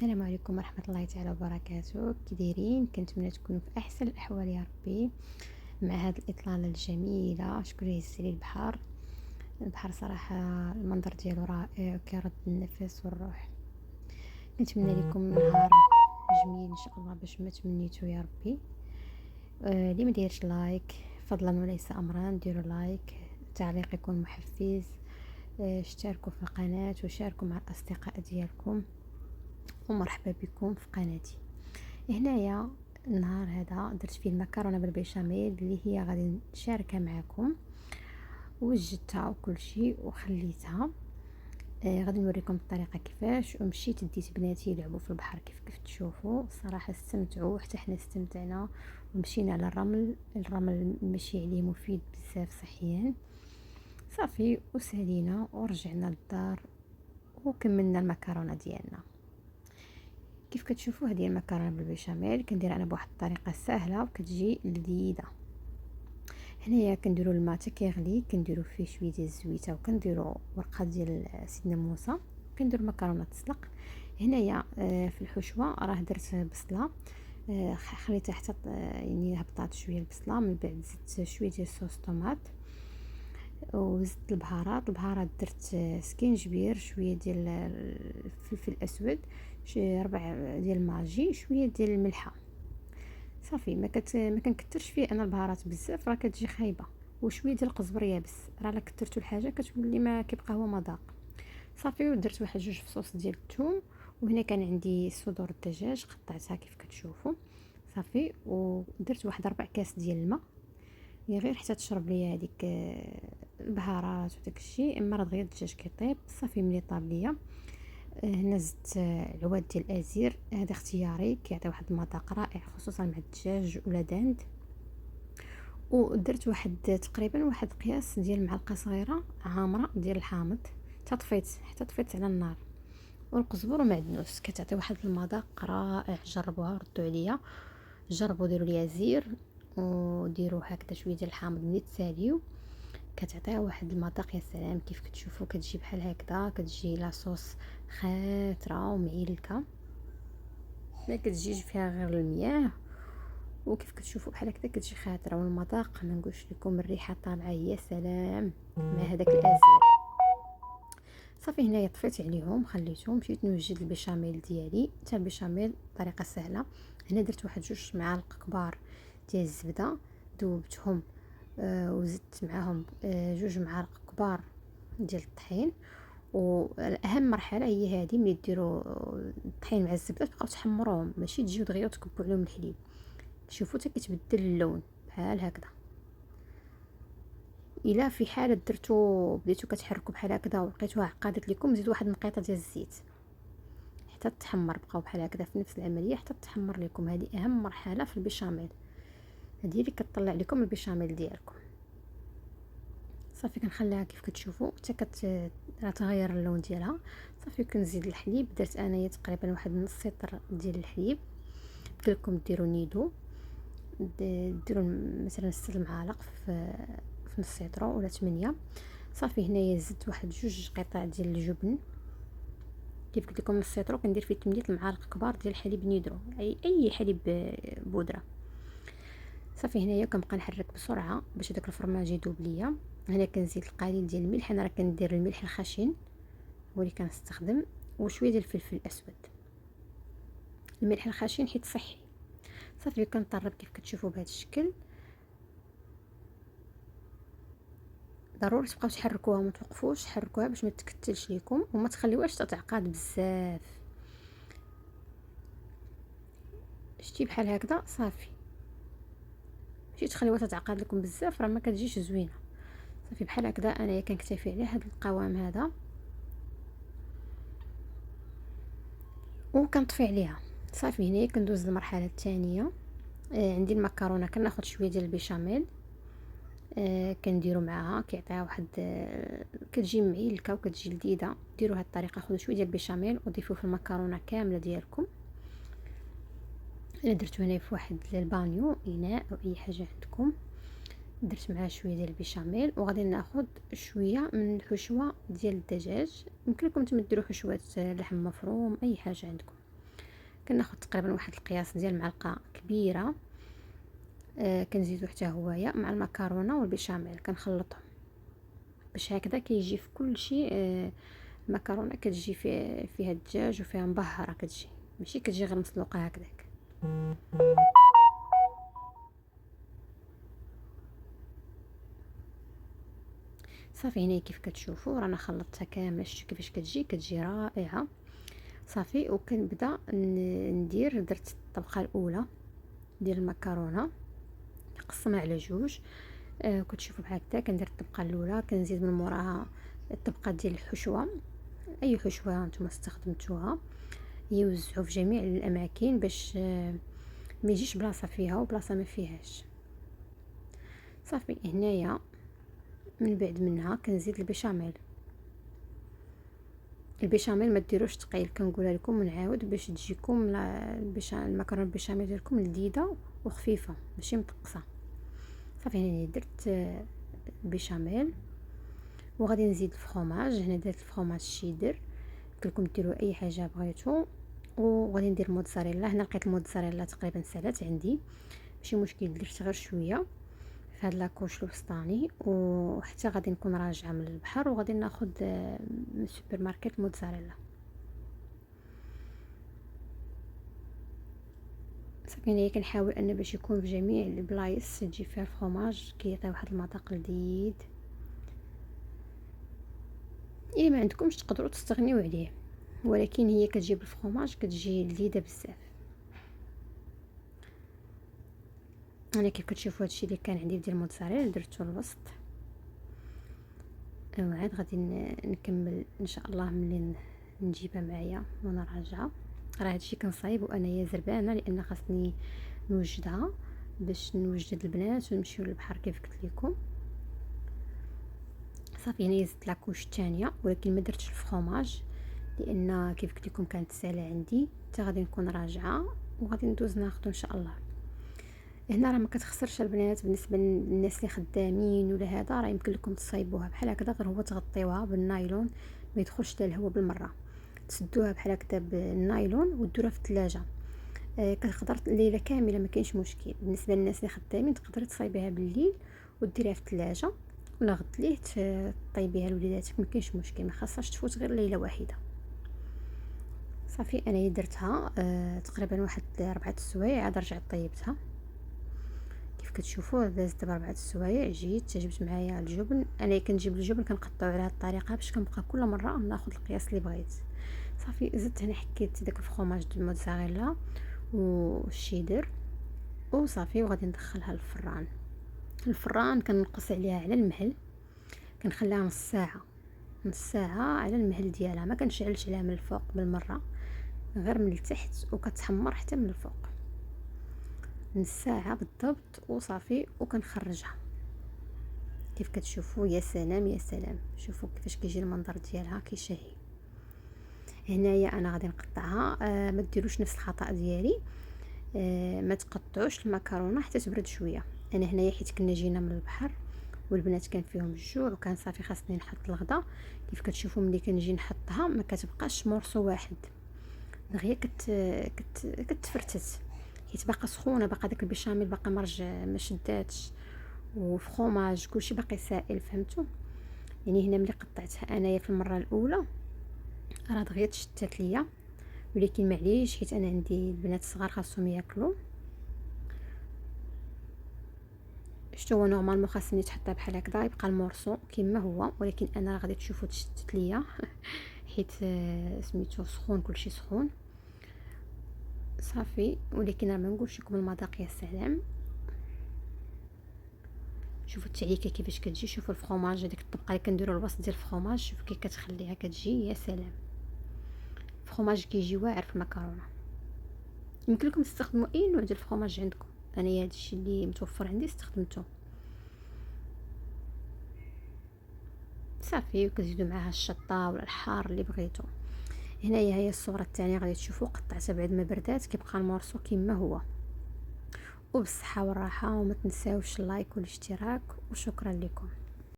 السلام عليكم ورحمة الله تعالى وبركاته. كي دايرين؟ كنتمنى تكونوا في احسن الاحوال يا ربي مع هذه الاطلاله الجميله. شكون يهز لي البحر صراحه المنظر ديالو رائع وكيرد النفس والروح. نتمنى لكم نهار جميل ان شاء الله باش ما تمنيتو يا ربي. اللي ما دايرش لايك فضلا وليس امرا ديروا لايك، تعليق يكون محفز. اشتركوا في القناه وشاركوا مع الاصدقاء ديالكم ومرحبا بكم في قناتي. هنايا النهار هذا درت فيه المكرونه بالبيشاميل اللي هي غادي نشاركها معكم، وجدتها وكل شيء وخليتها. غادي نوريكم الطريقه كيفاش. ومشيت ديت بناتي يلعبوا في البحر كيف تشوفوا، صراحه استمتعوا وحتى حنا استمتعنا. ومشينا على الرمل ماشي عليه مفيد بزاف صحيا. صافي وسالينا ورجعنا للدار وكملنا المكرونه ديالنا. كيف كتشوفوا هذه المكرونه بالبيشاميل كنديرها انا بواحد الطريقه سهله وكتجي لذيذه. هنايا كنديروا الماء حتى كيغلي، كنديروا فيه شويه ديال الزويته وكنديروا ورقه ديال سيدنا موسى، كنديروا المكرونه تسلق. هنايا في الحشوه راه درت بصله، خليتها حتى يعني هبطات شويه البصله. من بعد زدت شويه ديال صوص طوماط وزدت البهارات درت سكينجبير، شويه ديال الفلفل الاسود، شي ربع ديال الماجي، شويه ديال الملحه. صافي ما كنكثرش فيه انا البهارات بزاف راه كتجي خايبه. وشويه ديال القزبر يابس، راه الا كثرتو الحاجه كتولي ما كيبقى هو مذاق. صافي ودرت واحد جوج فصوص ديال الثوم. وهنا كان عندي صدور الدجاج قطعتها كيف كتشوفوا. صافي ودرت واحد 4 كاس ديال الماء، غير حتى تشرب ليا هذيك البهارات وداك الشيء. اما راه دغيا الدجاج كيطيب. صافي ملي طاب ليا هنا زدت العواد ديال الازير، هذا اختياري كيعطي واحد المذاق رائع خصوصا مع الدجاج ولا داند. ودرت واحد تقريبا واحد قياس ديال معلقه صغيره عامره ديال الحامض حتى طفيت على النار. والقزبر ومعدنوس كتعطي واحد المذاق رائع. جربوها ردوا عليا، جربوا ديروا ليا زير وديروا هكذا شويه ديال الحامض ملي تساليو كتعطيها واحد المذاق يا سلام. كيف كتشوفوا كتجي بحال هكذا، كتجي لاصوص خاتره ومعيلكه، ما كتجيش فيها غير المياه. وكيف كتشوفوا بحال هكذا كتجي خاتره، والمذاق ما نقولش لكم الريحه طالعه يا سلام مع هذاك الازير. صافي هنايا طفيت عليهم خليتهم، مشيت نوجد البيشاميل ديالي. حتى البيشاميل طريقه سهله. هنا درت واحد جوج معالق كبار ديال الزبده ذوبتهم، وزدت معاهم جوج معالق كبار ديال الطحين. والاهم مرحله هي هذه، ملي ديروا الطحين مع الزبده تبقاو تحمروهم، ماشي تجيو دغيا وتكبوا عليهم الحليب. شوفوا حتى كيتبدل اللون بحال هكذا. الا في حاله درتو بديتو كتحركوا بحال هكذا ولقيتوها عقدت لكم، زيدوا واحد النقيطه ديال الزيت حتى تحمر. بقاو بحال هكذا في نفس العمليه حتى تحمر لكم. هذه اهم مرحله في البيشاميل، هذه اللي كتطلع لكم البيشاميل ديالكم. صافي كنخليها كيف كتشوفوا حتى تغير اللون ديالها. صافي كنزيد الحليب، درت انايا تقريبا واحد نص لتر ديال الحليب. قلتلكم ديروا نيدو، ديروا مثلا 6 المعالق في نص لتر ولا 8. صافي هنايا زدت واحد جوج قطع ديال الجبن. كيف قلت لكم نص لتر كندير فيه 8 المعالق كبار ديال الحليب نيدرو، اي حليب بودره. صافي هنايا كنبقى نحرك بسرعه باش داك الفرماج يذوب ليا. هنا كنزيد القليل ديال الملح، انا راه كندير الملح الخشن هو اللي كنستخدم، وشويه ديال الفلفل الاسود. الملح الخشن حيت صحي. صافي كنطرب كيف كتشوفوا بهذا الشكل. ضروري تبقاو تحركوها، ما توقفوش، حركوها باش ما تكتلش ليكم وما تخليوهاش تتعقد بزاف. شتي بحال هكذا صافي، ماشي تخليوها تتعقد لكم بزاف راه ما كتجيش زوينه. صافي بحال هكذا انايا كنكتفي على هذا القوام هذا وكنطفي عليها. صافي هنايا كندوز للمرحله الثانيه. عندي المكرونه كناخذ شويه ديال البيشاميل، كنديرو معاها كيعطيها واحد كتجي معيلكه وكتجي لذيذه. ديروا هذه الطريقه، خذوا شويه ديال البيشاميل وضيفوه في المكرونه كامله ديالكم. انا درتو هنا في واحد البانيو اناء او اي حاجه عندكم. درت معاه شويه ديال البيشاميل وغادي ناخذ شويه من الحشوه ديال الدجاج. يمكن لكم تمديروا حشوه لحم مفروم اي حاجه عندكم. كناخد تقريبا واحد القياس ديال معلقه كبيره. كنزيدو حتى هوايه مع المكرونه والبيشاميل كنخلطهم باش هكذا كيجي في كل شيء. المكرونه كتجي فيها الدجاج وفيها مبهره، كتجي ماشي كتجي غير مسلوقه هكذاك. صافي هنا كيف كتشوفوا رانا خلطتها كامله، شفتوا كيفاش كتجي رائعه. صافي وكنبدا درت الطبقه الاولى ديال المكرونه نقسمها على جوج. كتشوفوا بحال هكذا كندير الطبقه الاولى، كنزيد من موراها الطبقه ديال الحشوه، اي حشوه نتوما استخدمتوها يوزعوا في جميع الاماكن باش ما يجيش بلاصه فيها وبلاصه ما فيهاش. صافي هنايا من بعد منها كنزيد البيشاميل. البيشاميل ما ديروش ثقيل، كنقولها لكم ونعاود باش تجيكم المكرونه بالبيشاميل ديالكم لذيذه وخفيفه ماشي مطقسه. صافي هنا درت البيشاميل وغادي نزيد الفرomاج. هنا درت الفرomاج شيدر، قلت لكم ديروا اي حاجه بغيتو. وغادي ندير الموتزاريلا. هنا لقيت الموتزاريلا تقريبا سالات عندي، ماشي مشكل، درت غير شويه في هاد لاكوش الوسطاني. وحتى غادي نكون راجعه من البحر وغادي ناخذ من السوبر ماركت الموتزاريلا. صافي هنايا كنحاول ان باش يكون في جميع البلايص تجي فيها الفرomاج كيعطي واحد المذاق لذيذ. الا ما عندكمش تقدروا تستغنيو عليه، ولكن هي كتجيب الفرomاج كتجي لذيذه بزاف. انا كيف كتشوفوا هادشي اللي كان عندي ديال الموتزاريلا درتو الوسط. وعاد غادي نكمل ان شاء الله ملي نجيبها معايا وانا راجعه. راه هادشي كنصايب وانايا زربانه لان خاصني نوجدها باش نوجد البنات ونمشيو للبحر كيف قلت لكم. صافي هنا زدت لاكوش الثانيه ولكن ما درتش الفرomاج لان كيف قلت لكم كانت ساله عندي. حتى غادي نكون راجعه وغادي ندوز ناخذ ان شاء الله. هنا راه ما كتخسرش البنات بالنسبه للناس اللي خدامين ولا هذا، راه يمكن لكم تصايبوها بحال هكذا، غير هو تغطيوها بالنايلون ما يدخلش حتى الهواء بالمره. تسدوها بحال هكذا بالنايلون وديروها في الثلاجه. كتقدر الليله كامله ما كاينش مشكل. بالنسبه للناس اللي خدامين تقدري تصايبيها بالليل وديريها في الثلاجه، ولا غد ليه طيبيها لوليداتك ما كاينش مشكل، ما خاصهاش تفوت غير ليله واحده. صافي انا درتها تقريبا واحد 4 سوايع عاد رجعت طيبتها. كيف كتشوفوا دازت ب4 سوايع. جيت جبت معايا الجبن. انا كنجيب الجبن كنقطعو على هذه الطريقه باش كنبقى كل مره ناخذ القياس اللي بغيت. صافي زدت هنا حكيت داك الفرomاج ديال الموتزاريلا والشيدر وصافي وغادي ندخلها للفران. الفران كنقص عليها على المهل، كنخليها نص ساعه على المهل ديالها، ما كنشعلش عليها من الفوق بالمره، غير من التحت، وكتحمر حتى من الفوق نص ساعه بالضبط. وصافي وكنخرجها كيف كتشوفوا. يا سلام يا سلام، شوفوا كيفاش كيجي المنظر ديالها كيشهي. هنايا انا غادي نقطعها. ما ديروش نفس الخطا ديالي، ما تقطعوش المكرونه حتى تبرد شويه. انا هنايا حيت كنا جينا من البحر والبنات كان فيهم الجوع وكان صافي خاصني نحط الغدا. كيف كتشوفوا ملي كنجي نحطها ما كتبقاش مورسو واحد، دغيا كتفرتت حيت باقا سخونه، باقا داك البيشاميل باقا ما شداتش، وفرomاج كلشي باقي سائل، فهمتوا؟ يعني هنا ملي قطعتها انايا في المره الاولى راه دغيا تشتات ليا، ولكن معليش حيت انا عندي البنات الصغار خاصهم ياكلوا. شتو هو نورمالمون خاصني تحطها بحال هكذا يبقى المورسو كما هو، ولكن انا راه غادي تشوفوا تشتت ليا حيت سميتو سخون، كلشي سخون. صافي ولكن راه ما نقولش لكم المذاق يا سلام. شوفوا التعيكه كيفاش كتجي، شوفوا الفرomاج هذيك الطبقه اللي كنديروا الوسط ديال الفرomاج، شوفوا كي كتخليها كتجي يا سلام. الفرomاج كيجي واعر في المكرونه. يمكن لكم تستخدموا اي نوع ديال الفرomاج عندكم، انا هذا الشيء اللي متوفر عندي استخدمته. صافي وكتزيدوا معاها الشطه ولا الحار اللي بغيتو. هنايا هي الصوره الثانيه غادي تشوفوا قطعتها بعد ما بردات كيبقى المورسو كما هو. وبالصحه والراحه، وما تنساوش اللايك والاشتراك، وشكرا لكم.